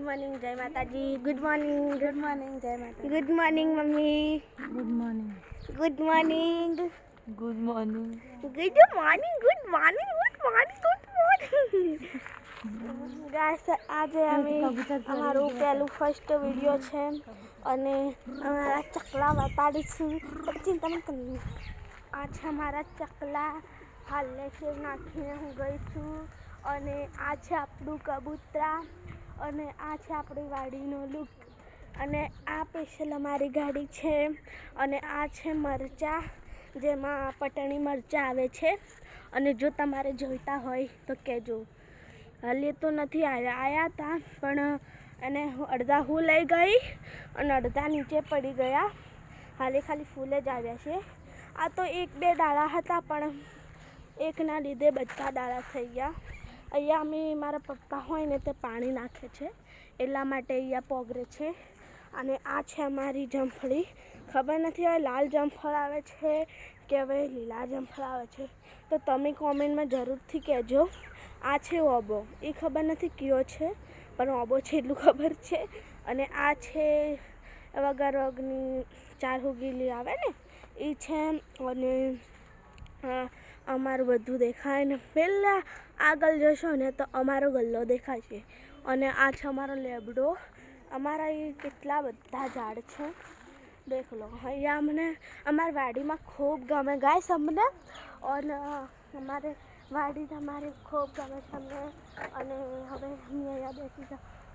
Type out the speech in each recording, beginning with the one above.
Morning जय माता जी। Good morning जय माता। Good morning mummy. Good morning good morning good morning good morning good morning good morning good morning guys આજે અમે અમારું પહેલું ફર્સ્ટ વિડિયો છે અને અમારા ચકલા બતાડીશું ચિંતા મત કરनी। આ છે અમારા ચકલા હાલને છે નાખીને હું ગઈ છું અને આ છે આપણું કબૂતરા અને આ છે આપણી વાડીનો લુક અને આ સ્પેશિયલ અમારી ગાડી છે અને આ છે મરચા જેમાં પટણી મરચા આવે છે અને જો તમારે જોઈતા હોય તો કહેજો। હાલે તો નથી આયા હતા પણ એને અડધા હું લઈ ગઈ અને અડધા નીચે પડી ગયા। હાલે ખાલી ફૂલ જ આવ્યા છે। આ તો એક બે ડાળા હતા પણ એકના લીધે બધા ડાળા થઈ ગયા। અહીંયા અમે મારા પપ્પા હોય ને તે પાણી નાખે છે એટલા માટે અહીંયા પોગરે છે અને આ છે અમારી જમફળી। ખબર નથી હવે લાલ જમફળ આવે છે કે હવે લીલા જમફળ આવે છે તો તમે કોમેન્ટમાં જરૂરથી કહેજો। આ છે ઓબો એ ખબર નથી કયો છે પણ ઓબો છે એટલું ખબર છે અને આ છે વગર વગની ચાર હુગીલી આવે ને એ છે અને અમારું બધું દેખાય ને પહેલાં આગળ જશો ને તો અમારો ગલ્લો દેખાય છે અને આ છે અમારો લેબડો। અમારા એ કેટલા બધા ઝાડ છે દેખ લો। અહીંયા અમને અમારી વાડીમાં ખૂબ ગમે ગાઈસ અમને અને અમારે વાડી તમારે ખૂબ ગમે છે અમને અને હવે હું અહીંયા બેસી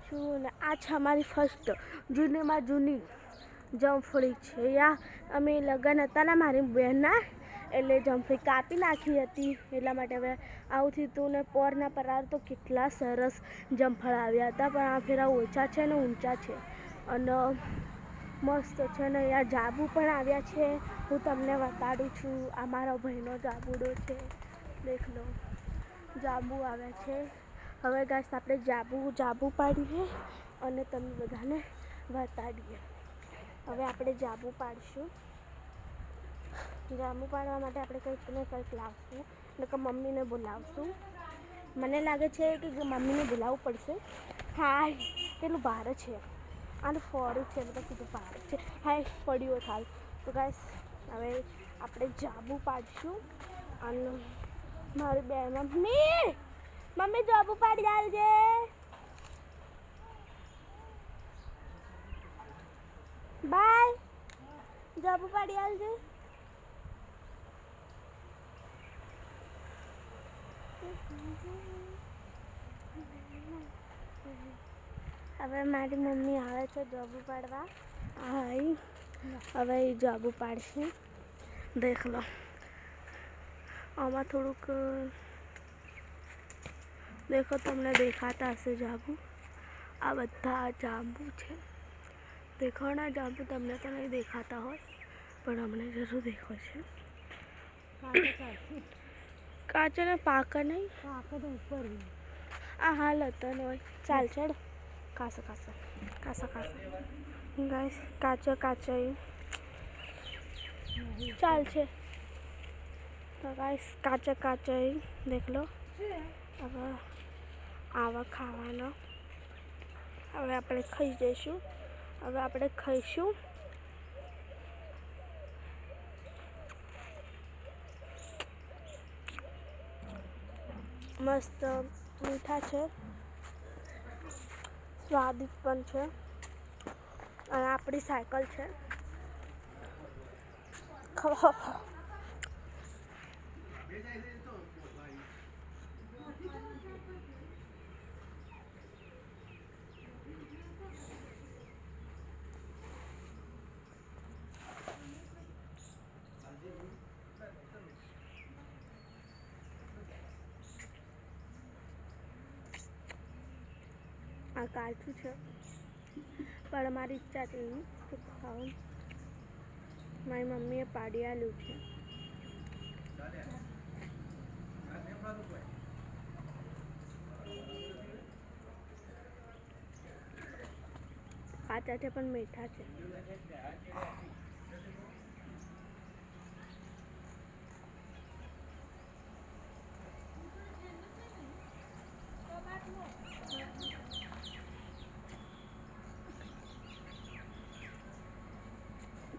છું ને આ છે અમારી ફર્સ્ટ જૂનીમાં જૂની જમફળી છે। યા અમે લગ્ન હતા ને મારી બહેનના એટલે જમફળી કાપી નાખી હતી એટલા માટે હવે આવું થયું હતું ને પોરના પરાર તો કેટલા સરસ જમફળ આવ્યા હતા પણ આ ફેરા ઓછા છે ને ઊંચા છે અને મસ્ત છે ને અહીંયા જાબુ પણ આવ્યા છે હું તમને બતાડું છું। આ મારા ભાઈનો જાબુડો છે દેખ લો જાબુ આવ્યા છે। હવે ગાઈસ આપણે જાબુ પાડીએ અને તમે બધાને બતાડીએ। હવે આપણે જાબુ પાડશું। જાંબુ પાડવા માટે આપણે કંઈક ને કંઈક લાવશું નકર મમ્મીને બોલાવશું। મને લાગે છે કે મમ્મીને બોલાવવું પડશે। હા પેલું ભારે છે આનું ફોરું છે બધા કીધું ભારે છે હા પડ્યો થાય તો ગાઈસ હવે આપણે જાંબુ પાડશું અને મારી બેન મમ્મી જાંબુ પાડી આલજે। બાય જાંબુ પાડી આલજે। હવે મારી મમ્મી આવે છે જાંબુ પાડવા। હાય હવે એ જાંબુ પાડશે દેખ લો। આમાં થોડુંક દેખો તમને દેખાતા હશે જાંબુ આ બધા જાંબુ છે દેખો ના જાંબુ તમને તો નહીં દેખાતા હોય પણ અમને જરૂર દેખાય છે। કાચા ને પાકા નહીં પાકા તો ઉપર આ હાલ હતો ને ચાલ ચડ કાસા ગાઈસ કાચા ચાલ છે તો ગાઈસ કાચા દેખ લો। હવે આવા ખાવાનો હવે આપણે ખાઈ જઈશું। હવે આપણે ખાઈશું મસ્ત મીઠા છે સ્વાદિષ્ટ પણ છે અને આપણી સાયકલ છે આ કાચું છે પણ મારી ઈચ્છા હતી તો ખાવાનું મારી મમ્મીએ પાડી આલ્યું છે। કાચા છે પણ મીઠા છે।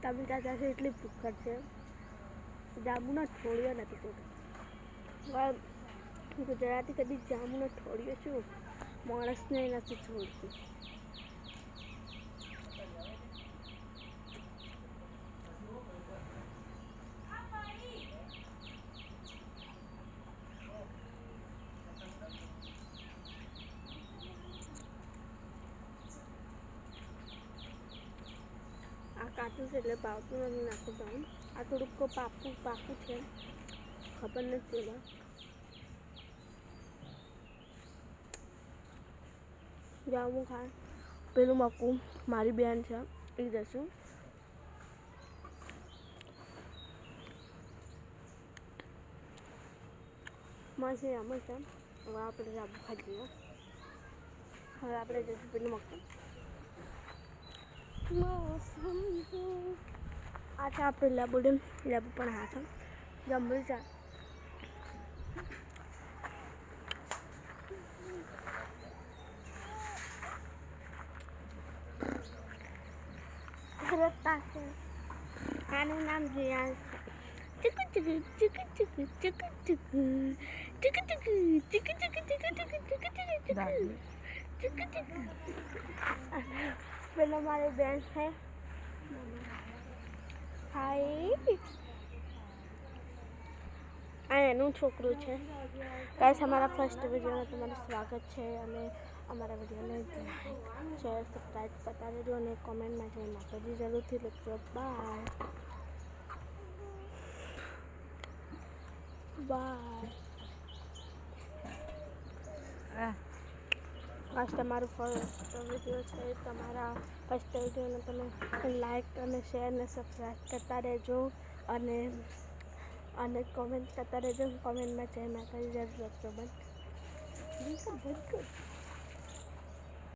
ટમેટા સાથે એટલી ભૂખ કરશે જાંબુનો ઠોળિયો નથી જોતો ગુજરાતી કદી જાંબુનો ઠોળિયો શું માણસને નથી છોડતું આ કાચું છે એટલે ભાવતું નથી નાખું જાઉં આ થોડુંક પાકું છે ખબર નથી એમાં જામું ખાય પેલું મકું મારી બેન છે એ જશું માસી આમ છે હવે આપણે જાંબુ ખાઈ જઈએ હવે આપણે જશું પેલું મકું આ છે આપણે લેબુ પણ હા છે જંબલી ચા આનું નામ જીયાન છે પેલો મારી બેન છે હાય આ એનું છોકરું છે ગાઈસ અમારા ફર્સ્ટ વિડીયોમાં તમારું સ્વાગત છે અને અમારા વિડીયોને લાઈક શેર સબસ્ક્રાઈબ કરતા રહેજો અને કોમેન્ટમાં જય માતાજી જરૂરથી લખજો બાય આજ તમારું ફર્સ્ટ વિડીયો છે તમારા ફર્સ્ટ વિડીયોને તમે લાઈક અને શેર અને સબસ્ક્રાઈબ કરતા રહેજો અને કોમેન્ટ કરતા રહેજો કોમેન્ટમાં જય માતાજી જરૂર લખજો બંધ